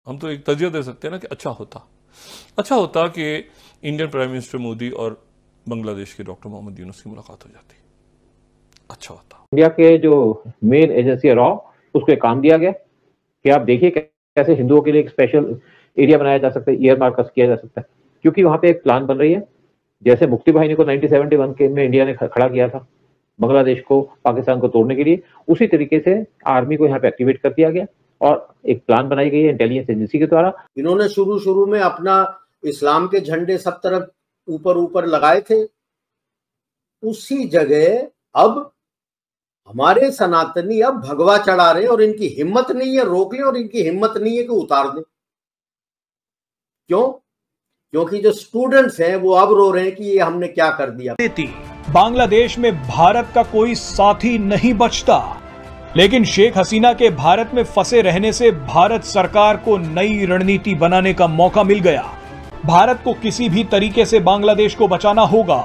हम तो एक तजिया दे सकते हैं ना कि अच्छा होता कि इंडियन प्राइम मिनिस्टर मोदी और बांग्लादेश के डॉक्टर मोहम्मद यूनुस की मुलाकात हो जाती। अच्छा होता। इंडिया के जो मेन एजेंसी है रॉ, उसको एक काम दिया गया कि आप देखिए कैसे हिंदुओं के लिए एक स्पेशल एरिया बनाया जा सकता है, ईयर मार्कस किया जा सकता है, क्योंकि वहां पे एक प्लान बन रही है। जैसे मुक्ति वाहिनी को 1971 के में इंडिया ने खड़ा किया था बांग्लादेश को, पाकिस्तान को तोड़ने के लिए, उसी तरीके से आर्मी को यहाँ पे एक्टिवेट कर दिया गया और एक प्लान बनाई गई है इंटेलिजेंस एजेंसी के द्वारा। इन्होंने शुरू में अपना इस्लाम के झंडे सब तरफ ऊपर ऊपर लगाए थे, उसी जगह अब हमारे सनातनी अब भगवा चढ़ा रहे हैं और इनकी हिम्मत नहीं है रोक लें और इनकी हिम्मत नहीं है कि उतार दें। क्यों? क्योंकि जो स्टूडेंट्स हैं वो अब रो रहे हैं कि ये हमने क्या कर दिया। बांग्लादेश में भारत का कोई साथी नहीं बचता, लेकिन शेख हसीना के भारत में फंसे रहने से भारत सरकार को नई रणनीति बनाने का मौका मिल गया। भारत को किसी भी तरीके से बांग्लादेश को बचाना होगा,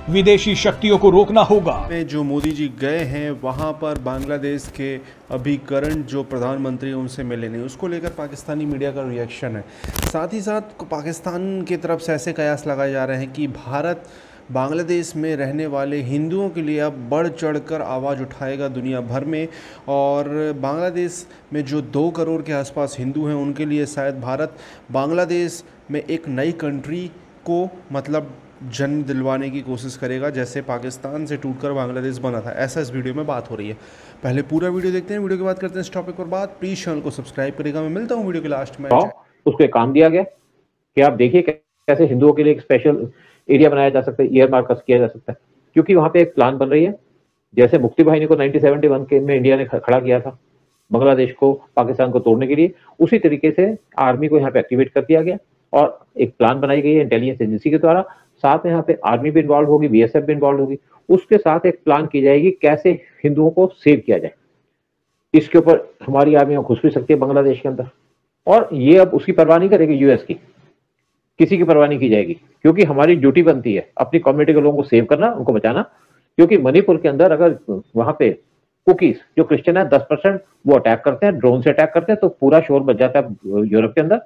विदेशी शक्तियों को रोकना होगा। जो मोदी जी गए हैं वहां पर बांग्लादेश के अभी करंट जो प्रधानमंत्री उनसे मिले नहीं, उसको लेकर पाकिस्तानी मीडिया का रिएक्शन है। साथ ही साथ पाकिस्तान की तरफ से ऐसे कयास लगाए जा रहे हैं कि भारत बांग्लादेश में रहने वाले हिंदुओं के लिए अब बढ़ चढ़कर आवाज़ उठाएगा दुनिया भर में, और बांग्लादेश में जो 2 करोड़ के आसपास हिंदू हैं उनके लिए शायद भारत बांग्लादेश में एक नई कंट्री को मतलब जन्म दिलवाने की कोशिश करेगा, जैसे पाकिस्तान से टूटकर बांग्लादेश बना था। ऐसा इस वीडियो में बात हो रही है। पहले पूरा वीडियो देखते हैं, वीडियो के बाद करते हैं इस टॉपिक पर बात। प्लीज़ चैनल को सब्सक्राइब करेगा। मैं मिलता हूँ वीडियो के लास्ट में। उसको एक काम दिया गया कि आप देखिए कैसे हिंदुओं के लिए एक स्पेशल एरिया बनाया जा सकता है, ईयर मार्कस किया जा सकता है, क्योंकि वहां पे एक प्लान बन रही है। जैसे मुक्ति वाहिनी को 1971 के में इंडिया ने खड़ा किया था बांग्लादेश को, पाकिस्तान को तोड़ने के लिए, उसी तरीके से आर्मी को यहाँ पे एक्टिवेट कर दिया गया और एक प्लान बनाई गई है इंटेलिजेंस एजेंसी के द्वारा। साथ में यहाँ पे आर्मी भी इन्वॉल्व होगी, बीएसएफ भी इन्वॉल्व होगी। उसके साथ एक प्लान की जाएगी कैसे हिंदुओं को सेव किया जाए। इसके ऊपर हमारी आर्मी घुस भी सकती है बांग्लादेश के अंदर, और ये अब उसकी परवाह नहीं करेगी यूएस की, किसी की परवाह नहीं की जाएगी, क्योंकि हमारी ड्यूटी बनती है अपनी कम्युनिटी के लोगों को सेव करना, उनको बचाना। क्योंकि मणिपुर के अंदर अगर वहां पे कुकीज जो क्रिश्चियन है 10% वो अटैक करते हैं, ड्रोन से अटैक करते हैं, तो पूरा शोर बच जाता है यूरोप के अंदर।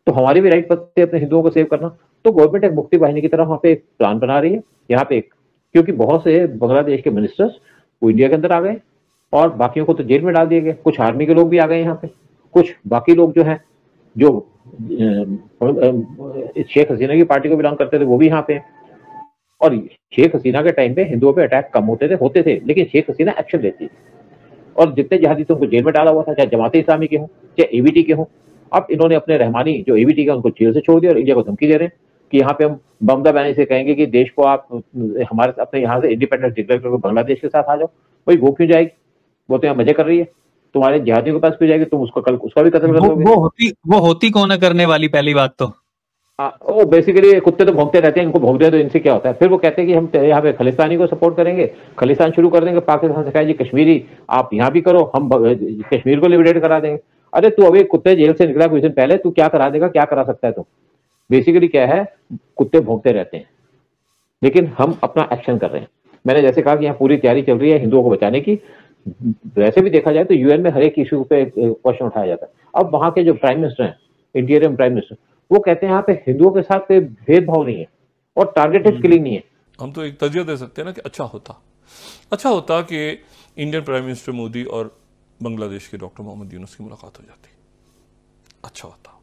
तो हमारी भी राइट बनती है अपने हिंदुओं को सेव करना। तो गवर्नमेंट एक मुक्ति वाहिनी की तरह वहां पे एक प्लान बना रही है यहाँ पे क्योंकि बहुत से बांग्लादेश के मिनिस्टर्स वो इंडिया के अंदर आ गए और बाकियों को तो जेल में डाल दिए गए। कुछ आर्मी के लोग भी आ गए यहाँ पे, कुछ बाकी लोग जो हैं जो शेख हसीना की पार्टी को बिलोंग करते थे वो भी यहाँ पे। और शेख हसीना के टाइम पे हिंदुओं पे अटैक कम होते थे, लेकिन शेख हसीना एक्शन लेती थी। और जितने जिहादी थे उनको जेल में डाला हुआ था, चाहे जमाते इस्लामी के हों चाहे एबीटी के हों। अब इन्होंने अपने रहमानी जो एबीटी का उनको जेल से छोड़ दिया और इंडिया को धमकी दे रहे हैं कि यहाँ पे हम ममता बनर्जी से कहेंगे कि देश को आप हमारे अपने यहाँ से इंडिपेंडेंस डिक्लेयर करके बांग्लादेश के साथ आ जाओ। भाई वो क्यों जाएगी? वो तो यहाँ मजे कर रही है। तुम्हारे जिहादियों के पास क्यों जाएगी? तुम उसको कल उसका भी कत्ल कर दोगे। वो होती कौन है करने वाली? पहली बात तो वो बेसिकली कुत्ते तो भौंकते रहते हैं, इनको भौंक दे तो इनसे क्या होता है। फिर वो कहते हैं कि हम यहाँ पे खालिस्तानी को सपोर्ट करेंगे, खालिस्तान शुरू कर देंगे। पाकिस्तान से कहे जी कश्मीरी आप यहाँ भी करो, हम कश्मीर को लिबरेट करा देंगे। अरे तू अभी कुत्ते जेल से निकला कुछ दिन पहले, तू क्या करा देगा, क्या करा सकता है? तो बेसिकली क्या है, कुत्ते भौंकते रहते हैं, लेकिन हम अपना एक्शन कर रहे हैं। मैंने जैसे कहा कि यहाँ पूरी तैयारी चल रही है हिंदुओं को बचाने की। वैसे भी देखा जाए तो यूएन में हर एक इशू पे क्वेश्चन उठाया जाता है। अब वहां के जो प्राइम मिनिस्टर हैं, इंटीरियर प्राइम मिनिस्टर, वो कहते हैं यहाँ पे हिंदुओं के साथ कोई भेदभाव नहीं है और टारगेटेड किलिंग नहीं है। हम तो एक तजिया दे सकते हैं ना कि अच्छा होता कि इंडियन प्राइम मिनिस्टर मोदी और बांग्लादेश के डॉक्टर मोहम्मद यूनुस की मुलाकात हो जाती। अच्छा होता,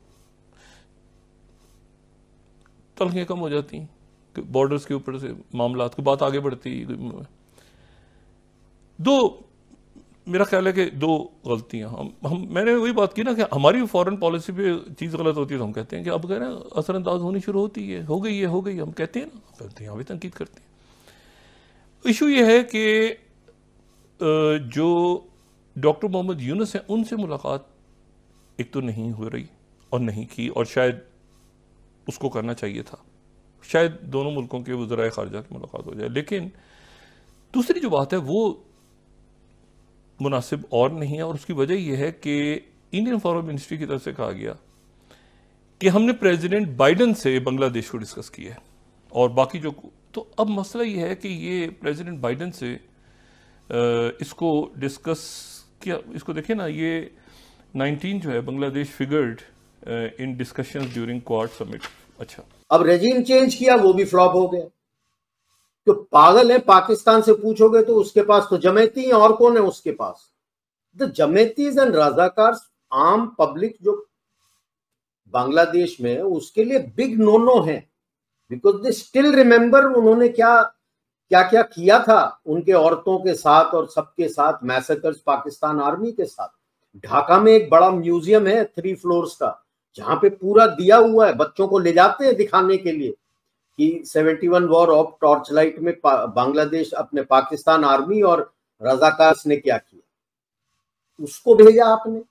तलखियां कम हो जाती, बॉर्डर्स के ऊपर से मामला की बात आगे बढ़ती। मेरा ख्याल है कि 2 गलतियां हम मैंने वही बात की ना कि हमारी फॉरेन पॉलिसी पे चीज़ गलत होती है तो हम कहते हैं कि अब कह रहे हैं असरअंदाज होनी शुरू होती है, हो गई हम कहते हैं ना, यहाँ भी तनकीद करते हैं। इशू ये है कि जो डॉक्टर मोहम्मद यूनुस हैं उनसे मुलाकात एक तो नहीं हो रही और नहीं की, और शायद उसको करना चाहिए था। शायद दोनों मुल्कों के वज़राए ख़ारिजा की मुलाकात हो जाए। लेकिन दूसरी जो बात है वो मुनासिब और नहीं है, और उसकी वजह यह है कि इंडियन फॉरेन मिनिस्ट्री की तरफ से कहा गया कि हमने प्रेसिडेंट बाइडेन से बांग्लादेश को डिस्कस किया है और बाकी जो। तो अब मसला यह है कि ये प्रेसिडेंट बाइडेन से इसको डिस्कस किया। इसको देखें ना, ये 19 जो है बांग्लादेश फिगर्ड इन डिस्कशंस ड्यूरिंग क्वाड समिट। अच्छा, अब रेजिम चेंज किया, वो भी फ्लॉप हो गया। तो पागल है, पाकिस्तान से पूछोगे तो उसके पास तो जमैती है, और कौन है उसके पास? द जमैतीज एंड रजाकार, आम पब्लिक जो बांग्लादेश में है उसके लिए बिग नो नो है, बिकॉज दे स्टिल रिमेंबर उन्होंने क्या क्या क्या किया था उनके औरतों के साथ और सबके साथ, मैसेकर्स पाकिस्तान आर्मी के साथ। ढाका में एक बड़ा म्यूजियम है 3 फ्लोर्स का, जहां पे पूरा दिया हुआ है, बच्चों को ले जाते हैं दिखाने के लिए कि 71 वॉर ऑफ टॉर्च लाइट में बांग्लादेश अपने पाकिस्तान आर्मी और रजाकार्स ने क्या किया। उसको भेजा आपने,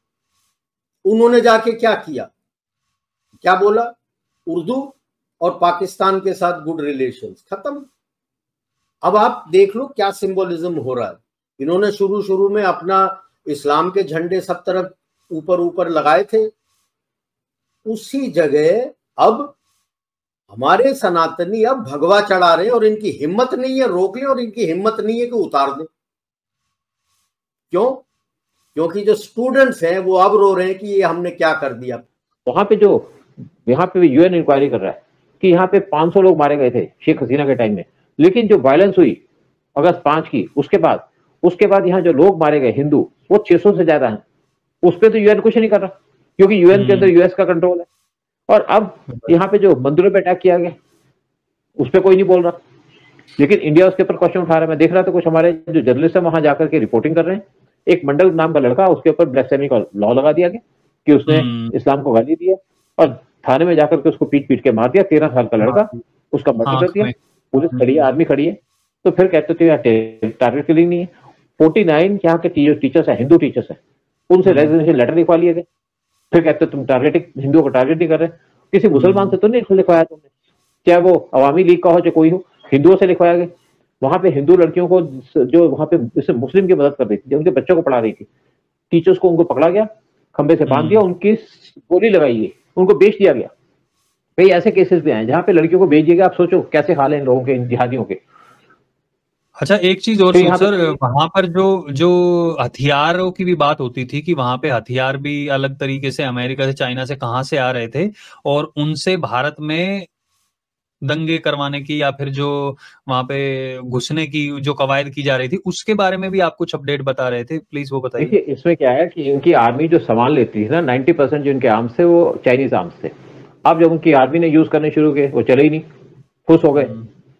उन्होंने जाके क्या किया, क्या बोला? उर्दू और पाकिस्तान के साथ गुड रिलेशंस, खत्म। अब आप देख लो क्या सिंबोलिज्म हो रहा है। इन्होंने शुरू में अपना इस्लाम के झंडे सब तरफ ऊपर ऊपर लगाए थे, उसी जगह अब हमारे सनातनी अब भगवा चढ़ा रहे हैं, और इनकी हिम्मत नहीं है रोक लें, और इनकी हिम्मत नहीं है कि उतार दें। क्यों? क्योंकि जो स्टूडेंट्स हैं वो अब रो रहे हैं कि ये हमने क्या कर दिया। वहां पे जो यहाँ पे यूएन इंक्वायरी कर रहा है कि यहाँ पे 500 लोग मारे गए थे शेख हसीना के टाइम में, लेकिन जो वायलेंस हुई अगस्त 5 की, उसके बाद यहाँ जो लोग मारे गए हिंदू, वो 600 से ज्यादा हैं। उस पर तो यूएन कुछ नहीं कर रहा, क्योंकि यूएन के अंदर यूएस का कंट्रोल है। और अब यहाँ पे जो मंदिरों पे अटैक किया गया उस पर कोई नहीं बोल रहा, लेकिन इंडिया उसके ऊपर क्वेश्चन उठा रहा है। मैं देख रहा था कुछ हमारे जो जर्नलिस्ट है वहां जाकर के रिपोर्टिंग कर रहे हैं। एक मंडल नाम का लड़का, उसके ऊपर ब्लेसेमी का लॉ लगा दिया गया कि उसने इस्लाम को गाली दी है, और थाने में जाकर के उसको पीट के मार दिया। 13 साल का लड़का, उसका मर्डर कर दिया। पुलिस खड़ी है, आर्मी खड़ी है, तो फिर कहते थे यार टारगेट किलिंग नहीं है। 49 यहाँ के टीचर्स है, हिंदू टीचर्स है, उनसे रेजिग्नेशन लेटर लिखवा लिए गए। फिर कहते तुम टारगेटिंग, हिंदुओं को टारगेट नहीं कर रहे। किसी मुसलमान से तो नहीं लिखवाया तुमने, चाहे वो अवामी लीग का हो चाहे कोई हो, हिंदुओं से लिखवाया गया। वहां पे हिंदू लड़कियों को जो वहां पे मुस्लिम की मदद कर रही थी, उनके बच्चों को पढ़ा रही थी, टीचर्स को उनको पकड़ा गया, खंबे से बांध दिया, उनकी गोली लगाई गई, उनको बेच दिया गया। कई ऐसे केसेस भी आए जहां पे लड़कियों को बेच दिया गया। आप सोचो कैसे हाल है इन लोगों के, इन जिहादियों के। अच्छा, एक चीज और सर, वहां पर जो हथियारों की भी बात होती थी कि वहां पे हथियार भी अलग तरीके से अमेरिका से, चाइना से कहां से आ रहे थे, और उनसे भारत में दंगे करवाने की या फिर जो वहां पे घुसने की जो कवायद की जा रही थी, उसके बारे में भी आप कुछ अपडेट बता रहे थे, प्लीज वो बताइए। देखिए इसमें क्या है कि इनकी आर्मी जो सामान लेती है ना, 90% जो इनके आर्म्स थे वो चाइनीज आर्म्स थे। अब जब उनकी आर्मी ने यूज करने शुरू किए, वो चले ही नहीं, खुश हो गए।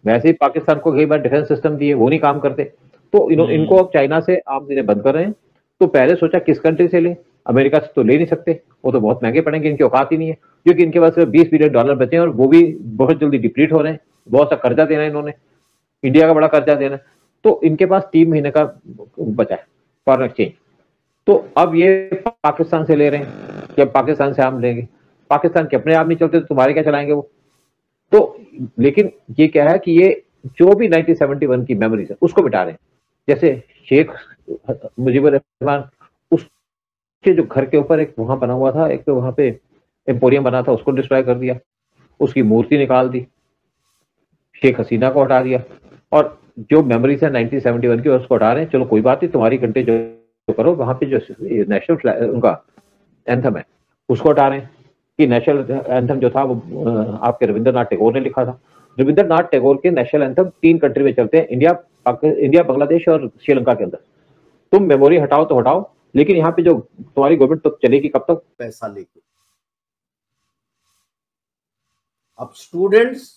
वैसे ही पाकिस्तान को कई बार डिफेंस सिस्टम दिए, वो नहीं काम करते, तो इनको अब चाइना से आर्म्स देने बंद कर रहे हैं। तो पहले सोचा किस कंट्री से लें, अमेरिका से तो ले नहीं सकते, वो तो बहुत महंगे पड़ेंगे, इनकी औकात ही नहीं है, क्योंकि इनके पास $20 बिलियन बचे हैं, और वो भी बहुत जल्दी डिप्लीट हो रहे हैं। बहुत सा कर्जा देना है इन्होंने, इंडिया का बड़ा कर्जा देना है, तो इनके पास 3 महीने का बचा है फॉरेन एक्सचेंज। तो अब ये पाकिस्तान से ले रहे हैं, जब पाकिस्तान से आर्म लेंगे, पाकिस्तान के अपने आप नहीं चलते तो तुम्हारे क्या चलाएंगे वो। तो लेकिन ये क्या है कि ये जो भी 1971 की मेमोरीज है उसको मिटा रहे हैं। जैसे शेख मुजीबुर रहमान, उसके जो घर के ऊपर एक वहां बना हुआ था, एक तो वहां पे एम्पोरियम बना था, उसको डिस्ट्रॉय कर दिया, उसकी मूर्ति निकाल दी, शेख हसीना को हटा दिया, और जो मेमोरीज है 1971 की उसको हटा रहे हैं। चलो कोई बात नहीं, तुम्हारी कंट्री जो करो, वहां पे जो नेशनल उनका एंथम है उसको हटा रहे हैं। कि नेशनल एंथम जो था वो आपके रविंद्रनाथ टैगोर ने लिखा था। रविंद्रनाथ टैगोर के नेशनल एंथम 3 कंट्री में चलते हैं, इंडिया, बांग्लादेश और श्रीलंका के अंदर। तुम मेमोरी हटाओ तो हटाओ, लेकिन यहाँ पे जो तुम्हारी गवर्नमेंट तो चलेगी कब तक? पैसा लेके। अब स्टूडेंट्स,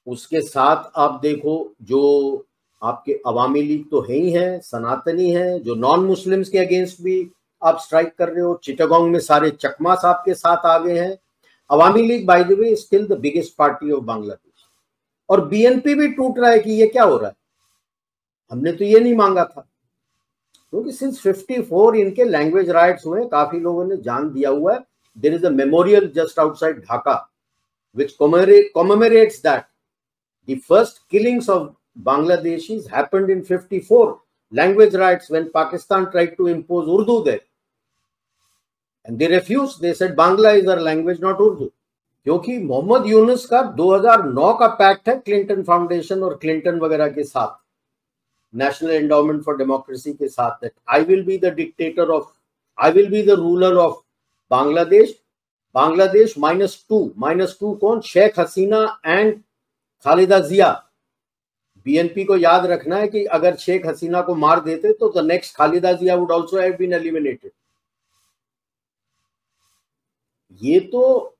उसके साथ आप देखो जो आपके अवामी लीग तो है ही है, सनातनी है, जो नॉन मुस्लिम्स के अगेंस्ट भी आप स्ट्राइक कर रहे हो। चिटागोंग में सारे चकमास आपके साथ आ गए हैं। Awami League by the way still the biggest party of Bangladesh, और बीएनपी भी टूट रहा है कि ये क्या हो रहा है, हमने तो ये नहीं मांगा था। क्योंकि सिंस 54 इनके लैंग्वेज राइट्स हुए, काफी लोगों ने जान दिया हुआ है। There is a memorial just outside Dhaka which commemorates that the first killings of Bangladeshis happened in 54, language rights, when Pakistan tried to impose Urdu there, and they refused. They said Bangla is our language, not Urdu. क्योंकि मोहम्मद यूनुस का 2009 का pact है Clinton foundation और Clinton वगैरह के साथ, national endowment for democracy के साथ, that I will be the dictator of, I will be the ruler of Bangladesh, Bangladesh -2 कौन? Sheikh Hasina and Khaleda Jiya. BNP को याद रखना है कि अगर शेख हसीना को मार देते तो the next Khaleda Zia would also have been eliminated. ये तो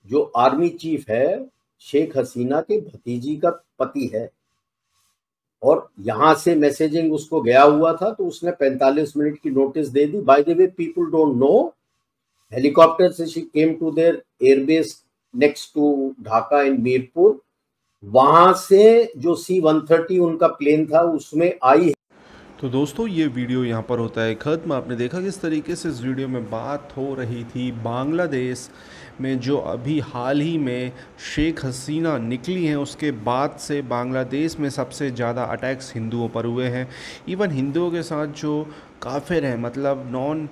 जो आर्मी चीफ है शेख हसीना के भतीजी का पति है, और यहां से मैसेजिंग उसको गया हुआ था तो उसने 45 मिनट की नोटिस दे दी। By the way, people don't know, helicopter से she came to their airbase next to Dhaka in Mirpur. वहां से जो C-130 उनका प्लेन था उसमें आई। तो दोस्तों ये वीडियो यहाँ पर होता है ख़त्म। आपने देखा किस तरीके से इस वीडियो में बात हो रही थी बांग्लादेश में जो अभी हाल ही में शेख हसीना निकली हैं उसके बाद से बांग्लादेश में सबसे ज़्यादा अटैक्स हिंदुओं पर हुए हैं। इवन हिंदुओं के साथ जो काफिर हैं, मतलब नॉन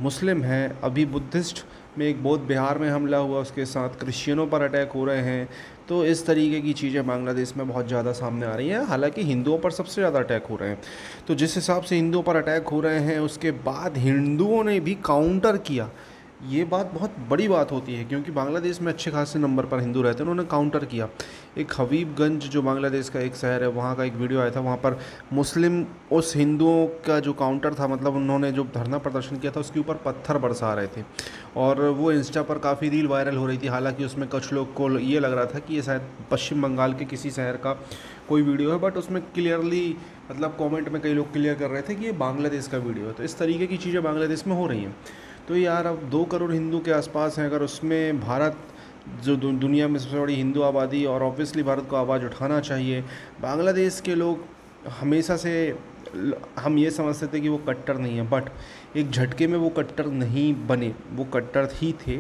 मुस्लिम हैं, अभी बुद्धिस्ट में एक बौद्ध बिहार में हमला हुआ, उसके साथ क्रिश्चियनों पर अटैक हो रहे हैं। तो इस तरीके की चीज़ें बांग्लादेश में बहुत ज़्यादा सामने आ रही हैं। हालांकि हिंदुओं पर सबसे ज़्यादा अटैक हो रहे हैं। तो जिस हिसाब से हिंदुओं पर अटैक हो रहे हैं उसके बाद हिंदुओं ने भी काउंटर किया। ये बात बहुत बड़ी बात होती है क्योंकि बांग्लादेश में अच्छे खासे नंबर पर हिंदू रहते हैं, उन्होंने काउंटर किया। एक हबीबगंज जो बांग्लादेश का एक शहर है वहाँ का एक वीडियो आया था, वहाँ पर मुस्लिम उस हिंदुओं का जो काउंटर था, मतलब उन्होंने जो धरना प्रदर्शन किया था उसके ऊपर पत्थर बरसा रहे थे और वो इंस्टा पर काफ़ी रील वायरल हो रही थी। हालांकि उसमें कुछ लोग को ये लग रहा था कि ये शायद पश्चिम बंगाल के किसी शहर का कोई वीडियो है, बट उसमें क्लियरली मतलब कमेंट में कई लोग क्लियर कर रहे थे कि ये बांग्लादेश का वीडियो है। तो इस तरीके की चीज़ें बांग्लादेश में हो रही हैं। तो यार अब 2 करोड़ हिंदू के आसपास हैं, अगर उसमें भारत जो दुनिया में सबसे बड़ी हिंदू आबादी, और ऑब्वियसली भारत को आवाज़ उठाना चाहिए। बांग्लादेश के लोग हमेशा से हम ये समझते थे कि वो कट्टर नहीं है, बट एक झटके में वो कट्टर नहीं बने, वो कट्टर ही थे।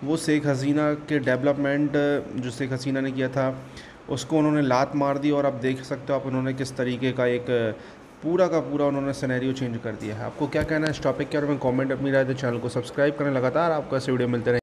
वो शेख हसीना के डेवलपमेंट जो शेख हसीना ने किया था उसको उन्होंने लात मार दी, और अब देख सकते हो आप उन्होंने किस तरीके का एक पूरा का पूरा उन्होंने सिनेरियो चेंज कर दिया है। आपको क्या कहना है इस टॉपिक के बारे में? कमेंट अपनी राय दे, चैनल को सब्सक्राइब करें। लगातार आपको ऐसे वीडियो मिलते रहे।